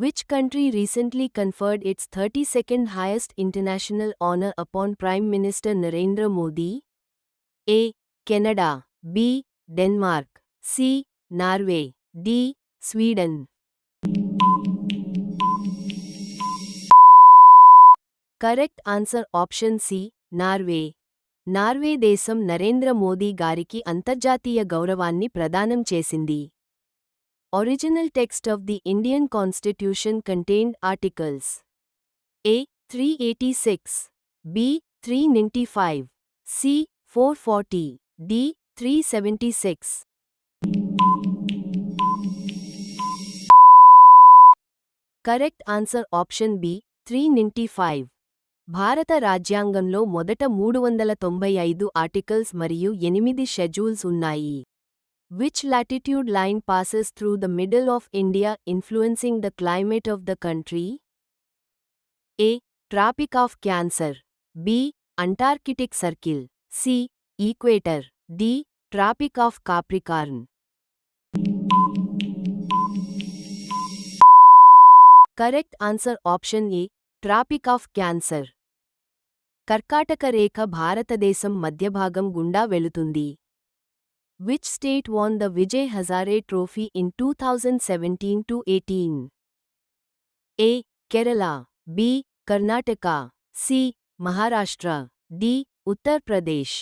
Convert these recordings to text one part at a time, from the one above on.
Which country recently conferred its 32nd highest international honor upon Prime Minister Narendra Modi? A. Canada. B. Denmark. C. Norway. D. Sweden. Correct answer option C. Norway. Norway దేశం నరేంద్ర మోదీ గారికి అంతర్జాతీయ గౌరవాన్ని ప్రదానం చేసింది. Original text of the Indian constitution contained articles A. 386 B. 395 C. 440 D. 376. Correct answer option B 395. భారత రాజ్యాంగంలో మొదట 395 articles మరియు 8 షెడ్యూల్స్ ఉన్నాయి. Which latitude line passes through the middle of India influencing the climate of the country? A. Tropic of Cancer. B. Antarctic Circle. C. Equator. D. Tropic of Capricorn. Correct answer option A. Tropic of Cancer. కర్కాటక రేఖ భారతదేశం మధ్యభాగం గుండా వెళుతుంది. Which state won the Vijay Hazare Trophy in 2017-18? A. Kerala. B. Karnataka. C. Maharashtra. D. Uttar Pradesh.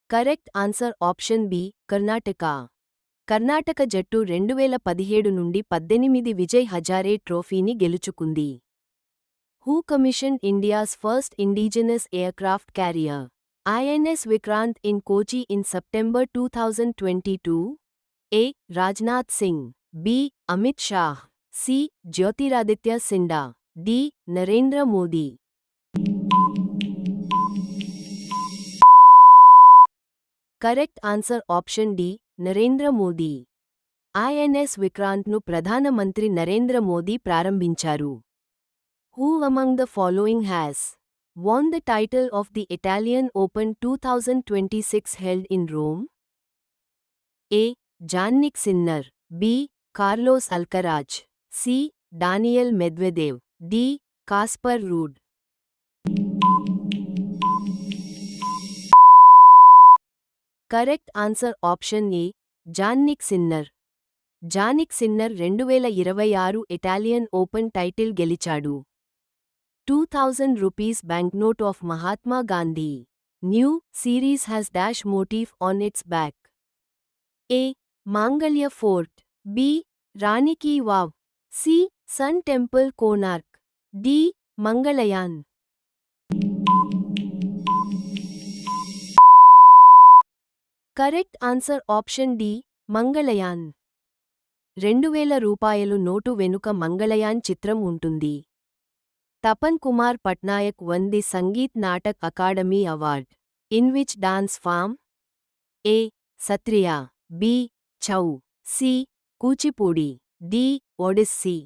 Correct answer option B. Karnataka. Karnataka జట్టు 2017 నుండి 18 విజయ్ హజారే ట్రోఫీని గెలుచుకుంది. Who commissioned India's first indigenous aircraft carrier, INS Vikrant in Kochi in September 2022? A. Rajnath Singh. B. Amit Shah. C. Jyotiraditya Sindha. D. Narendra Modi. Correct answer option D. Narendra Modi. INS విక్రాంత్ను ప్రధాన మంత్రి నరేంద్ర మోదీ ప్రారంభించారు. Who among the following has won the title of the Italian Open 2026 held in Rome? A. Jannik Sinner. B. Carlos Alcaraz. C. Daniel Medvedev. D. Casper Ruud. Correct answer option A. Jannik Sinner. Jannik Sinner 2026 Italian open title గెలిచాడు. 2000 rupees banknote of Mahatma Gandhi new series has dash motif on its back? A. Mangalya fort. B. Rani ki Vav. C. Sun temple Konark. D. Mangalyaan. Correct answer option D. Mangalyaan. 2000 రూపాయలు note వెనుక మంగళయాన్ చిత్రం ఉంటుంది. Tapan Kumar Patnaik won the Sangeet Natak academy award in which dance form? A. Sattriya. B. Chhau. C. Kuchipudi. D. Odissi.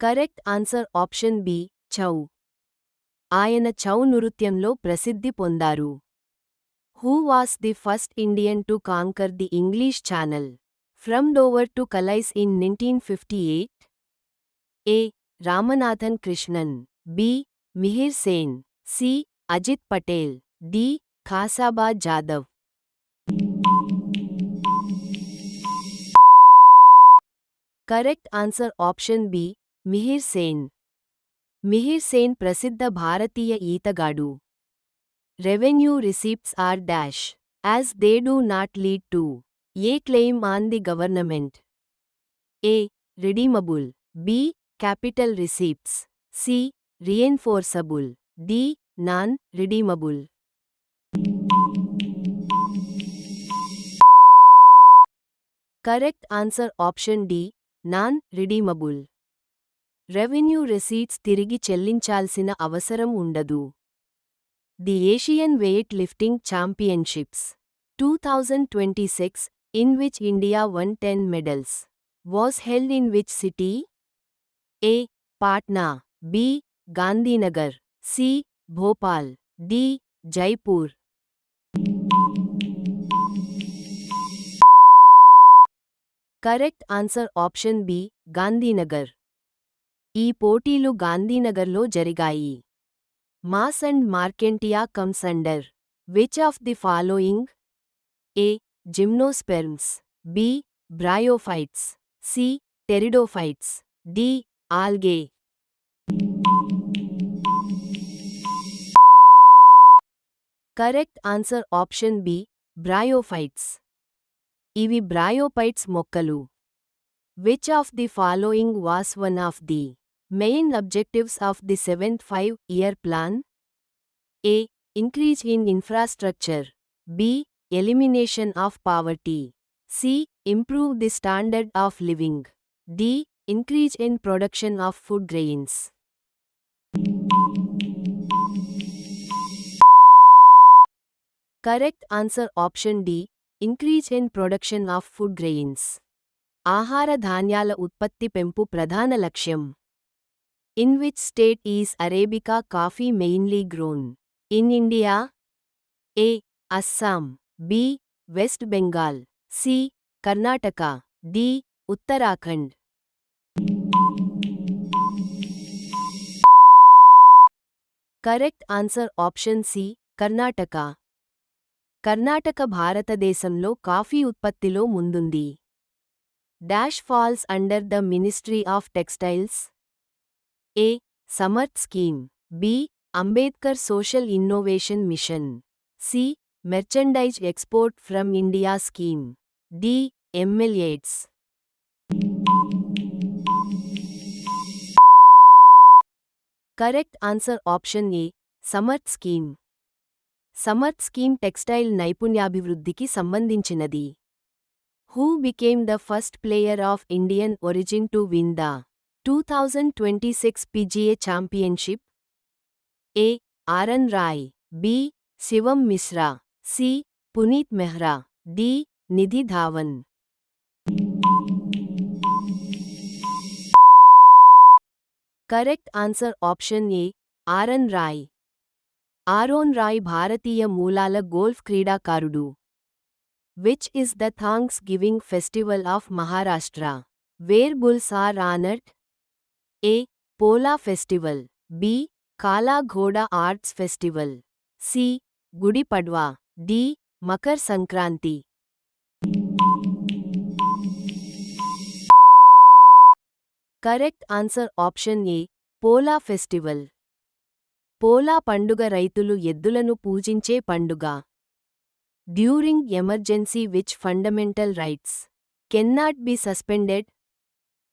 Correct answer option B. Chhau. ఆయన ఛౌ నృత్యంలో ప్రసిద్ధి పొందారు. Who was the first Indian to conquer the English Channel from Dover to Calais in 1958? A. Ramanathan Krishnan. B. Mihir Sen. C. Ajit Patel. D. Khasaba Jadhav. Correct answer option B. Mihir Sen. Mihir Sen ప్రసిద్ధ భారతీయ ఈతగాడు. Revenue receipts are dash as they do not lead to a claim on the government? A. Redeemable. B. Capital receipts. C. Reinforceable. D. Non redeemable. Correct answer option D. Non redeemable. Revenue receipts తిరిగి చెల్లించాల్సిన అవసరం ఉండదు. The Asian weight lifting championships 2026, in which India won 10 medals, was held in which city? A. Patna. B. Gandhinagar. C. Bhopal. D. Jaipur. Correct answer option B Gandhinagar. ఈ పోటీలు గాంధీనగర్లో జరిగాయి. Moss and marchantia comes under which of the following? A gymnosperms, B bryophytes, C pteridophytes, D algae. Correct answer option B bryophytes. ఇవి bryophytes మొక్కలు. Which of the following was one of the main objectives of the 7th 5-year plan? A increase in infrastructure, B elimination of poverty, C improve the standard of living, D increase in production of food grains. Correct answer option D increase in production of food grains. ఆహార ధాన్యాల ఉత్పత్తి పెంపు ప్రధాన లక్ష్యం. In which state is arabica coffee mainly grown? In India? A Assam, B West Bengal, C Karnataka, D Uttarakhand. Correct answer option C Karnataka. Karnataka భారతదేశంలో coffee ఉత్పత్తిలో ముందుంది. Dash falls under the ministry of textiles? A Samarth scheme, B Ambedkar social innovation mission, C merchandise export from India scheme, D ఎంఎల్ఏడ్స్. Correct answer option ఏ Samarth scheme. Samarth scheme textile నైపుణ్యాభివృద్ధికి సంబంధించినది. Who became the first player of Indian origin to win the 2026 PGA championship? A Aaron Rai, B Shivam Mishra, C Puneet Mehra, D Nidhi Dhawan. Correct answer option A Aaron Rai. Aaron Rai భారతీయ మూలాల golf క్రీడాకారుడు. Which is the thanksgiving festival of Maharashtra where bulls are honoured? A Pola festival, B Kala Ghoda arts festival, C Gudi Padwa, D Makar Sankranti. Correct answer option A Pola festival. Pola పండుగ రైతులు ఎద్దులను పూజించే పండుగ. During emergency which fundamental rights cannot be suspended?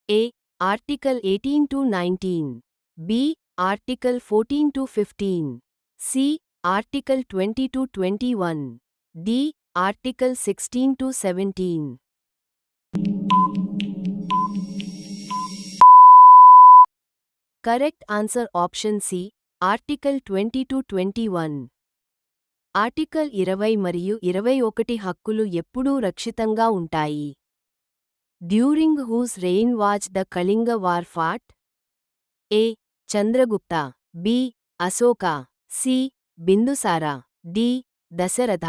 A article 18-19, B article 14-15, C article 20-21, D article 16-17. Correct answer option C article 20-21. Article 20 మరియు 21 హక్కులు ఎప్పుడూ రక్షితంగా ఉంటాయి. During whose reign was the Kalinga war fought? A Chandragupta, B Ashoka, C Bindusara, D Dasharatha.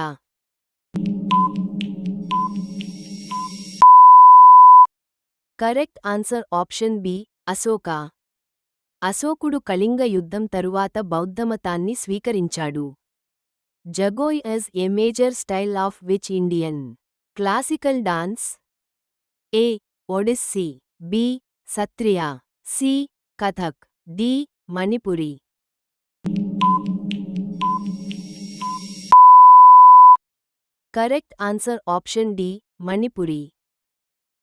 Correct answer option B Ashoka. అశోకుడు కళింగ యుద్ధం తరువాత బౌద్ధమతాన్ని స్వీకరించాడు. Jagoi is a major style of which Indian classical dance? A Odissi, B Sattriya, C Kathak, D Manipuri. Correct answer option D Manipuri.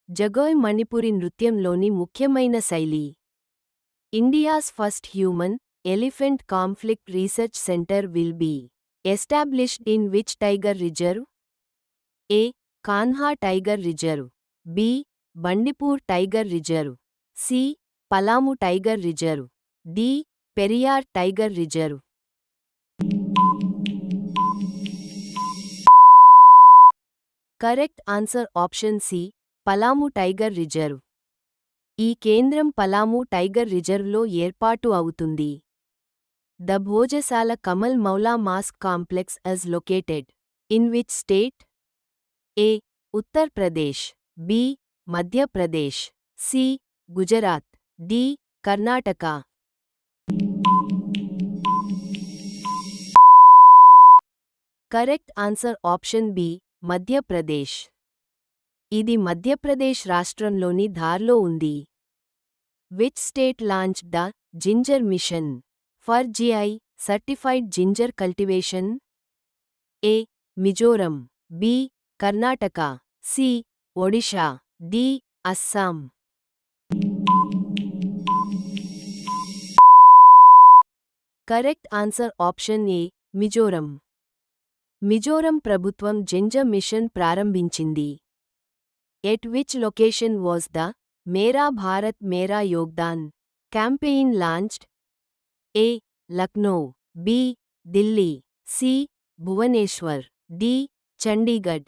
Jagoi Manipuri నృత్యంలోని ముఖ్యమైన శైలి. India's first human elephant conflict research centre will be established in which tiger reserve? A Kanha tiger reserve, B Bandipur tiger reserve, C Palamu tiger reserve, D Periyar tiger reserve. Correct answer option C Palamu tiger reserve. ఈ కేంద్రం Palamu tiger రిజర్వ్లో ఏర్పాటు అవుతుంది. The Bhojasala Kamal Maula Mosque Complex is located in which state? A. Uttar Pradesh. B. Madhya Pradesh. C. Gujarat. D. Karnataka. Correct answer option B. Madhya Pradesh. ఇది మధ్యప్రదేశ్ రాష్ట్రంలోని ధార్లో ఉంది. Which state launched the Ginger Mission for GI certified ginger cultivation? A. Mizoram. B. Karnataka. C. Odisha. D. Assam. Correct answer option A. Mizoram. Mizoram ప్రభుత్వం ginger machine ప్రారంభించింది. At which location was the Mera Bharat Mera Yogdan campaign launched? A. Lucknow. B. Delhi. C. Bhubaneswar. D. Chandigarh.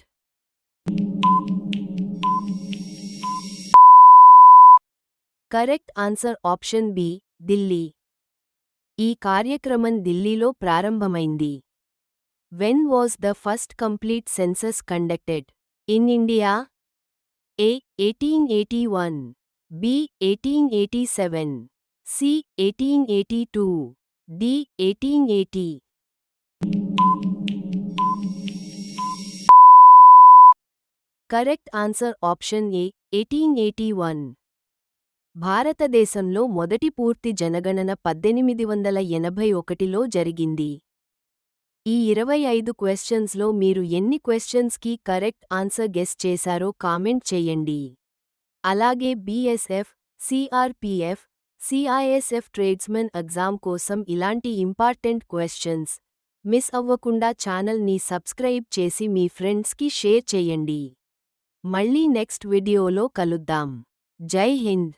Correct answer option B. Delhi. ఈ కార్యక్రమం ఢిల్లీలో ప్రారంభమైంది. When was the first complete census conducted in India? A. 1881. B. 1887. C. 1882. D. 1880. Correct answer option A. 1881. భారతదేశంలో మొదటి పూర్తి జనగణన 1881లో జరిగింది. ఈ 25 క్వెశ్చన్స్లో మీరు ఎన్ని క్వెశ్చన్స్కి కరెక్ట్ ఆన్సర్ గెస్ చేశారో కామెంట్ చేయండి. అలాగే BSF, CRPF, CISF tradesmen exam కోసం ఇలాంటి ఇంపార్టెంట్ క్వెశ్చన్స్ మిస్ అవ్వకుండా ఛానల్ని సబ్స్క్రైబ్ చేసి మీ ఫ్రెండ్స్కి షేర్ చేయండి. మళ్ళీ నెక్స్ట్ వీడియోలో కలుద్దాం. జై హింద్.